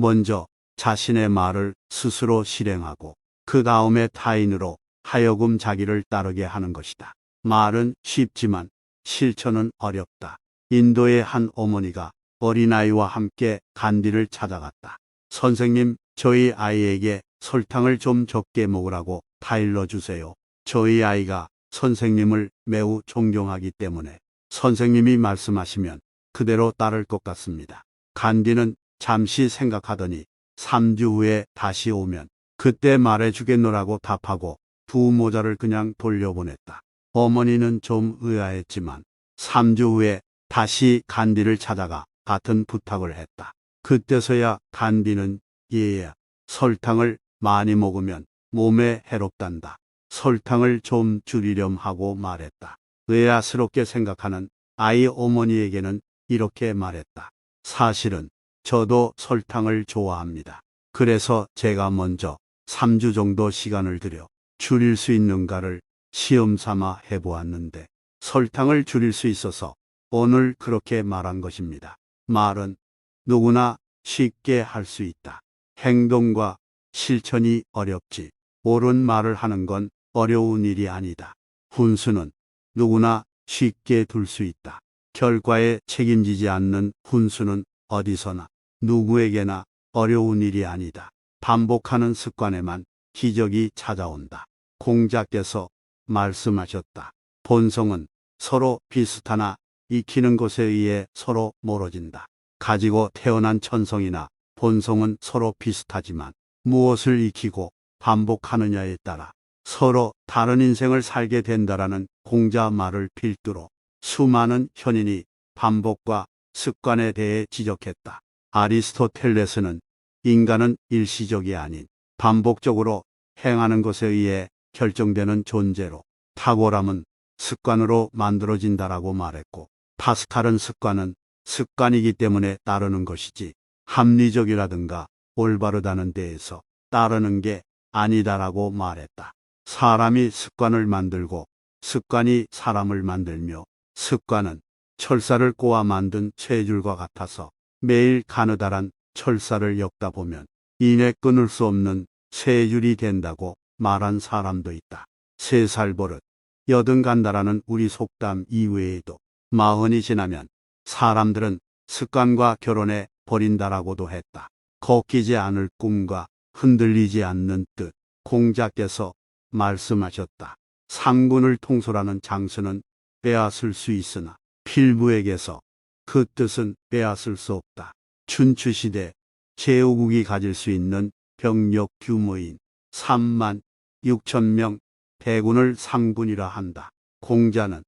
먼저 자신의 말을 스스로 실행하고 그 다음에 타인으로 하여금 자기를 따르게 하는 것이다. 말은 쉽지만 실천은 어렵다. 인도의 한 어머니가 어린아이와 함께 간디를 찾아갔다. 선생님, 저희 아이에게 설탕을 좀 적게 먹으라고 타일러 주세요. 저희 아이가 선생님을 매우 존경하기 때문에 선생님이 말씀하시면 그대로 따를 것 같습니다. 간디는 잠시 생각하더니 3주 후에 다시 오면 그때 말해주겠노라고 답하고 두 모자를 그냥 돌려보냈다. 어머니는 좀 의아했지만 3주 후에 다시 간디를 찾아가 같은 부탁을 했다. 그때서야 간디는 얘야, 설탕을 많이 먹으면 몸에 해롭단다. 설탕을 좀 줄이렴 하고 말했다. 의아스럽게 생각하는 아이 어머니에게는 이렇게 말했다. 사실은 저도 설탕을 좋아합니다. 그래서 제가 먼저 3주 정도 시간을 들여 줄일 수 있는가를 시험 삼아 해보았는데 설탕을 줄일 수 있어서 오늘 그렇게 말한 것입니다. 말은 누구나 쉽게 할 수 있다. 행동과 실천이 어렵지. 옳은 말을 하는 건 어려운 일이 아니다. 훈수는 누구나 쉽게 둘 수 있다. 결과에 책임지지 않는 훈수는 어디서나 누구에게나 어려운 일이 아니다. 반복하는 습관에만 기적이 찾아온다. 공자께서 말씀하셨다. 본성은 서로 비슷하나 익히는 것에 의해 서로 멀어진다. 가지고 태어난 천성이나 본성은 서로 비슷하지만 무엇을 익히고 반복하느냐에 따라 서로 다른 인생을 살게 된다라는 공자 말을 필두로 수많은 현인이 반복과 습관에 대해 지적했다. 아리스토텔레스는 인간은 일시적이 아닌 반복적으로 행하는 것에 의해 결정되는 존재로 탁월함은 습관으로 만들어진다라고 말했고, 파스칼은 습관은 습관이기 때문에 따르는 것이지 합리적이라든가 올바르다는 데에서 따르는 게 아니다라고 말했다. 사람이 습관을 만들고 습관이 사람을 만들며 습관은 철사를 꼬아 만든 쇠줄과 같아서 매일 가느다란 철사를 엮다 보면 이내 끊을 수 없는 쇠줄이 된다고 말한 사람도 있다. 3살 버릇, 여든 간다라는 우리 속담 이외에도 40이 지나면 사람들은 습관과 결혼해 버린다라고도 했다. 걷기지 않을 꿈과 흔들리지 않는 뜻. 공자께서 말씀하셨다. 상군을 통솔하는 장수는 빼앗을 수 있으나 필부에게서 그 뜻은 빼앗을 수 없다. 춘추시대 제후국이 가질 수 있는 병력 규모인 3만 6천 명 대군을 상군이라 한다. 공자는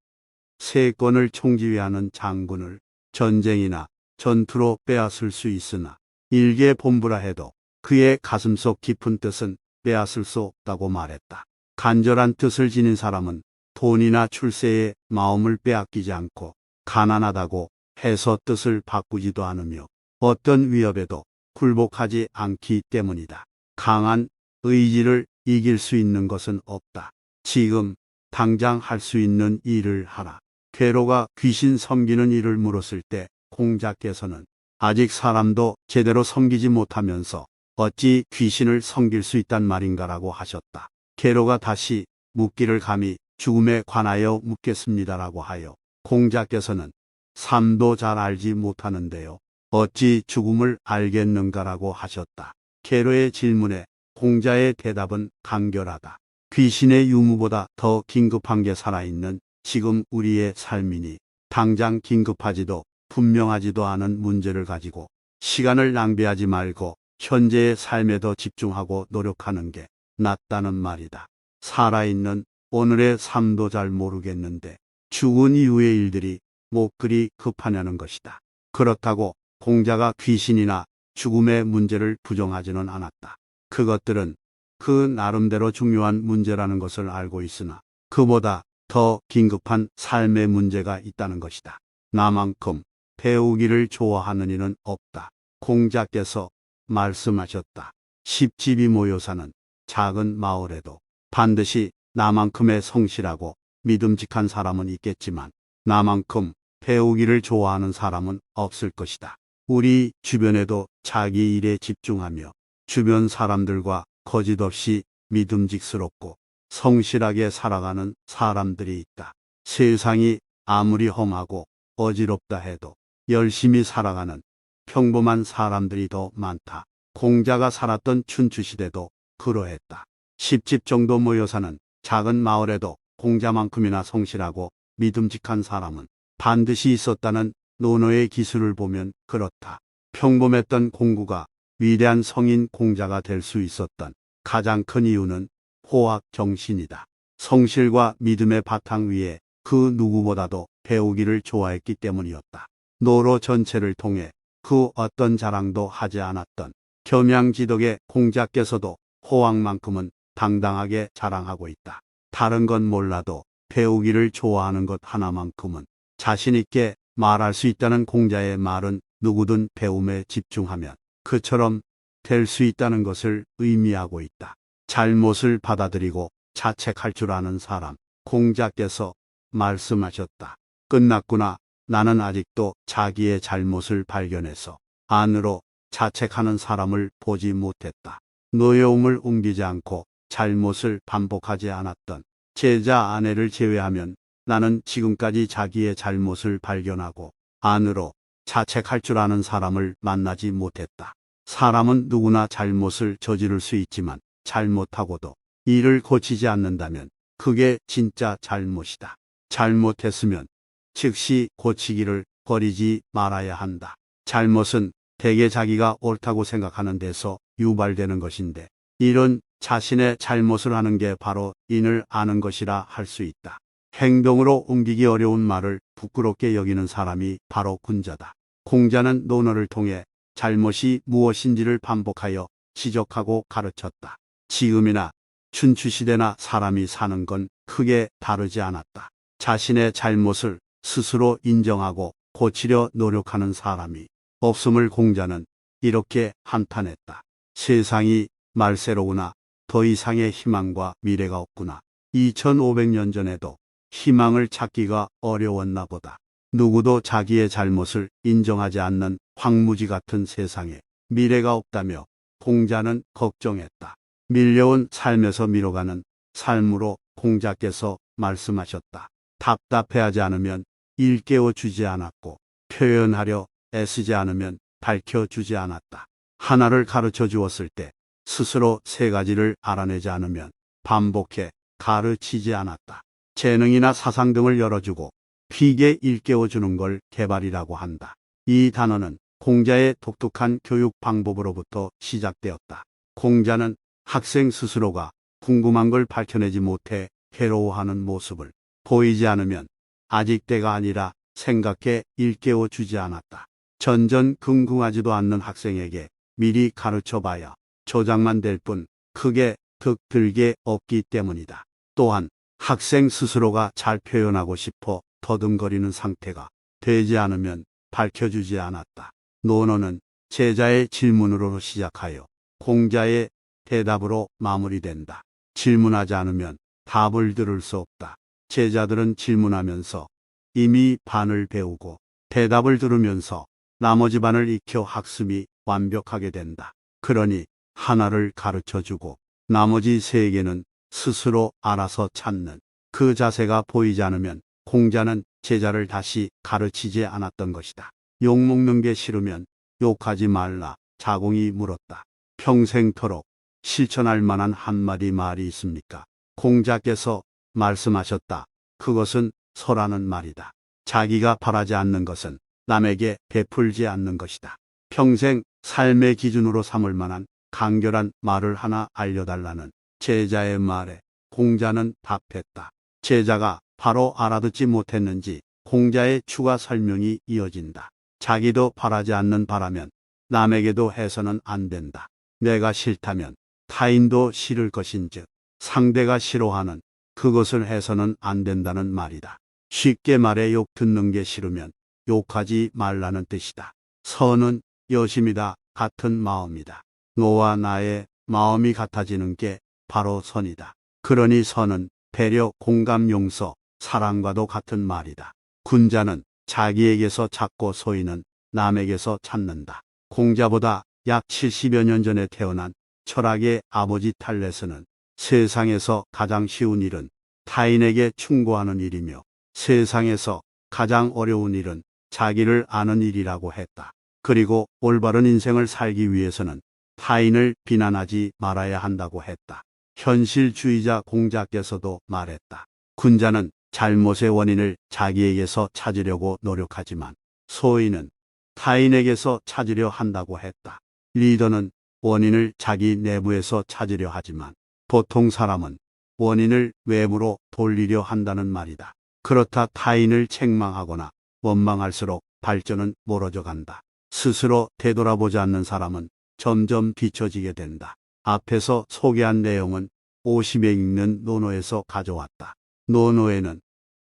세권을 총지휘하는 장군을 전쟁이나 전투로 빼앗을 수 있으나 일개 본부라 해도 그의 가슴속 깊은 뜻은 빼앗을 수 없다고 말했다. 간절한 뜻을 지닌 사람은 돈이나 출세에 마음을 빼앗기지 않고 가난하다고 해서 뜻을 바꾸지도 않으며 어떤 위협에도 굴복하지 않기 때문이다. 강한 의지를 이길 수 있는 것은 없다. 지금 당장 할 수 있는 일을 하라. 괴로가 귀신 섬기는 일을 물었을 때 공자께서는 아직 사람도 제대로 섬기지 못하면서 어찌 귀신을 섬길 수 있단 말인가라고 하셨다. 괴로가 다시 묻기를 감히 죽음에 관하여 묻겠습니다라고 하여 공자께서는 삶도 잘 알지 못하는데요. 어찌 죽음을 알겠는가라고 하셨다. 괴로의 질문에 공자의 대답은 간결하다. 귀신의 유무보다 더 긴급한 게 살아있는 지금 우리의 삶이니 당장 긴급하지도 분명하지도 않은 문제를 가지고 시간을 낭비하지 말고 현재의 삶에 더 집중하고 노력하는 게 낫다는 말이다. 살아있는 오늘의 삶도 잘 모르겠는데 죽은 이후의 일들이 뭐 그리 급하냐는 것이다. 그렇다고 공자가 귀신이나 죽음의 문제를 부정하지는 않았다. 그것들은 그 나름대로 중요한 문제라는 것을 알고 있으나 그보다 더 긴급한 삶의 문제가 있다는 것이다. 나만큼 배우기를 좋아하는 이는 없다. 공자께서 말씀하셨다. 10집이 모여 사는 작은 마을에도 반드시 나만큼의 성실하고 믿음직한 사람은 있겠지만 나만큼 배우기를 좋아하는 사람은 없을 것이다. 우리 주변에도 자기 일에 집중하며 주변 사람들과 거짓없이 믿음직스럽고 성실하게 살아가는 사람들이 있다. 세상이 아무리 험하고 어지럽다 해도 열심히 살아가는 평범한 사람들이 더 많다. 공자가 살았던 춘추시대도 그러했다. 10집 정도 모여 사는 작은 마을에도 공자만큼이나 성실하고 믿음직한 사람은 반드시 있었다는 논어의 기술을 보면 그렇다. 평범했던 공구가 위대한 성인 공자가 될 수 있었던 가장 큰 이유는 호학 정신이다. 성실과 믿음의 바탕 위에 그 누구보다도 배우기를 좋아했기 때문이었다. 노로 전체를 통해 그 어떤 자랑도 하지 않았던 겸양지덕의 공자께서도 호학만큼은 당당하게 자랑하고 있다. 다른 건 몰라도 배우기를 좋아하는 것 하나만큼은 자신 있게 말할 수 있다는 공자의 말은 누구든 배움에 집중하면 그처럼 될 수 있다는 것을 의미하고 있다. 잘못을 받아들이고 자책할 줄 아는 사람. 공자께서 말씀하셨다. 끝났구나. 나는 아직도 자기의 잘못을 발견해서 안으로 자책하는 사람을 보지 못했다. 노여움을 옮기지 않고 잘못을 반복하지 않았던 제자 아내를 제외하면 나는 지금까지 자기의 잘못을 발견하고 안으로 자책할 줄 아는 사람을 만나지 못했다. 사람은 누구나 잘못을 저지를 수 있지만 잘못하고도 이를 고치지 않는다면 그게 진짜 잘못이다. 잘못했으면 즉시 고치기를 버리지 말아야 한다. 잘못은 대개 자기가 옳다고 생각하는 데서 유발되는 것인데 이런 자신의 잘못을 하는 게 바로 인을 아는 것이라 할 수 있다. 행동으로 옮기기 어려운 말을 부끄럽게 여기는 사람이 바로 군자다. 공자는 논어를 통해 잘못이 무엇인지를 반복하여 지적하고 가르쳤다. 지금이나 춘추시대나 사람이 사는 건 크게 다르지 않았다. 자신의 잘못을 스스로 인정하고 고치려 노력하는 사람이 없음을 공자는 이렇게 한탄했다. 세상이 말세로구나. 더 이상의 희망과 미래가 없구나. 2500년 전에도 희망을 찾기가 어려웠나 보다. 누구도 자기의 잘못을 인정하지 않는 황무지 같은 세상에 미래가 없다며 공자는 걱정했다. 밀려온 삶에서 미뤄가는 삶으로 공자께서 말씀하셨다. 답답해하지 않으면 일깨워 주지 않았고 표현하려 애쓰지 않으면 밝혀주지 않았다. 하나를 가르쳐 주었을 때 스스로 세 가지를 알아내지 않으면 반복해 가르치지 않았다. 재능이나 사상 등을 열어주고 휘게 일깨워주는 걸 개발이라고 한다. 이 단어는 공자의 독특한 교육 방법으로부터 시작되었다. 공자는 학생 스스로가 궁금한 걸 밝혀내지 못해 괴로워하는 모습을 보이지 않으면 아직 때가 아니라 생각해 일깨워주지 않았다. 전전긍긍하지도 않는 학생에게 미리 가르쳐봐야 조장만 될 뿐 크게 득 들게 없기 때문이다. 또한 학생 스스로가 잘 표현하고 싶어 더듬거리는 상태가 되지 않으면 밝혀주지 않았다. 논어는 제자의 질문으로 시작하여 공자의 대답으로 마무리된다. 질문하지 않으면 답을 들을 수 없다. 제자들은 질문하면서 이미 반을 배우고 대답을 들으면서 나머지 반을 익혀 학습이 완벽하게 된다. 그러니 하나를 가르쳐주고 나머지 세 개는 스스로 알아서 찾는 그 자세가 보이지 않으면 공자는 제자를 다시 가르치지 않았던 것이다. 욕먹는 게 싫으면 욕하지 말라. 자공이 물었다. 평생토록 실천할 만한 한마디 말이 있습니까? 공자께서 말씀하셨다. 그것은 서라는 말이다. 자기가 바라지 않는 것은 남에게 베풀지 않는 것이다. 평생 삶의 기준으로 삼을 만한 간결한 말을 하나 알려달라는 제자의 말에 공자는 답했다. 제자가 바로 알아듣지 못했는지 공자의 추가 설명이 이어진다. 자기도 바라지 않는 바라면 남에게도 해서는 안 된다. 내가 싫다면 타인도 싫을 것인즉 상대가 싫어하는 그것을 해서는 안 된다는 말이다. 쉽게 말해 욕 듣는 게 싫으면 욕하지 말라는 뜻이다. 선은 여심이다. 같은 마음이다. 너와 나의 마음이 같아지는 게 바로 선이다. 그러니 선은 배려, 공감, 용서, 사랑과도 같은 말이다. 군자는 자기에게서 찾고 소인은 남에게서 찾는다. 공자보다 약 70여 년 전에 태어난 철학의 아버지 탈레스는 세상에서 가장 쉬운 일은 타인에게 충고하는 일이며 세상에서 가장 어려운 일은 자기를 아는 일이라고 했다. 그리고 올바른 인생을 살기 위해서는 타인을 비난하지 말아야 한다고 했다. 현실주의자 공자께서도 말했다. 군자는 잘못의 원인을 자기에게서 찾으려고 노력하지만 소인은 타인에게서 찾으려 한다고 했다. 리더는 원인을 자기 내부에서 찾으려 하지만 보통 사람은 원인을 외부로 돌리려 한다는 말이다. 그렇다 타인을 책망하거나 원망할수록 발전은 멀어져 간다. 스스로 되돌아보지 않는 사람은 점점 뒤처지게 된다. 앞에서 소개한 내용은 오심에 읽는 논어에서 가져왔다. 논어에는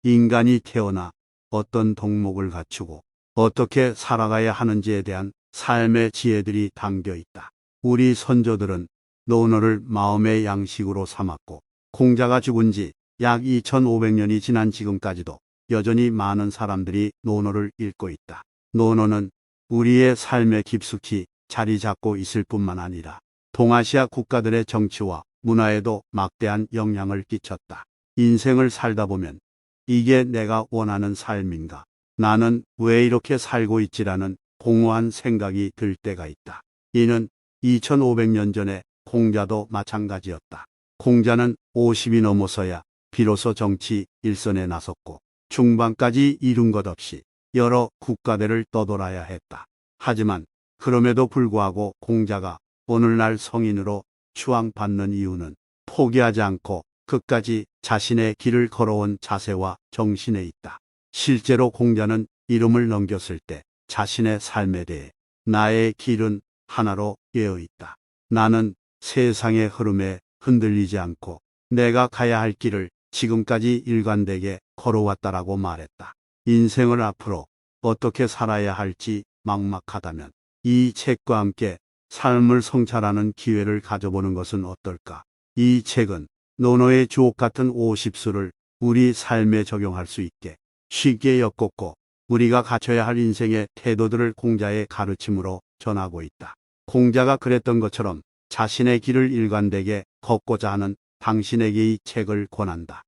인간이 태어나 어떤 덕목을 갖추고 어떻게 살아가야 하는지에 대한 삶의 지혜들이 담겨 있다. 우리 선조들은 논어를 마음의 양식으로 삼았고 공자가 죽은 지 약 2500년이 지난 지금까지도 여전히 많은 사람들이 논어를 읽고 있다. 논어는 우리의 삶에 깊숙이 자리 잡고 있을 뿐만 아니라 동아시아 국가들의 정치와 문화에도 막대한 영향을 끼쳤다. 인생을 살다 보면 이게 내가 원하는 삶인가? 나는 왜 이렇게 살고 있지라는 공허한 생각이 들 때가 있다. 이는 2500년 전에 공자도 마찬가지였다. 공자는 50이 넘어서야 비로소 정치 일선에 나섰고 중반까지 이룬 것 없이 여러 국가대를 떠돌아야 했다. 하지만 그럼에도 불구하고 공자가 오늘날 성인으로 추앙받는 이유는 포기하지 않고 끝까지 자신의 길을 걸어온 자세와 정신에 있다. 실제로 공자는 이름을 넘겼을 때 자신의 삶에 대해 나의 길은 하나로 깨어 있다. 나는 세상의 흐름에 흔들리지 않고 내가 가야 할 길을 지금까지 일관되게 걸어왔다라고 말했다. 인생을 앞으로 어떻게 살아야 할지 막막하다면 이 책과 함께 삶을 성찰하는 기회를 가져보는 것은 어떨까? 이 책은 논어의 주옥 같은 50수를 우리 삶에 적용할 수 있게 쉽게 엮었고 우리가 갖춰야 할 인생의 태도들을 공자의 가르침으로 전하고 있다. 공자가 그랬던 것처럼 자신의 길을 일관되게 걷고자 하는 당신에게 이 책을 권한다.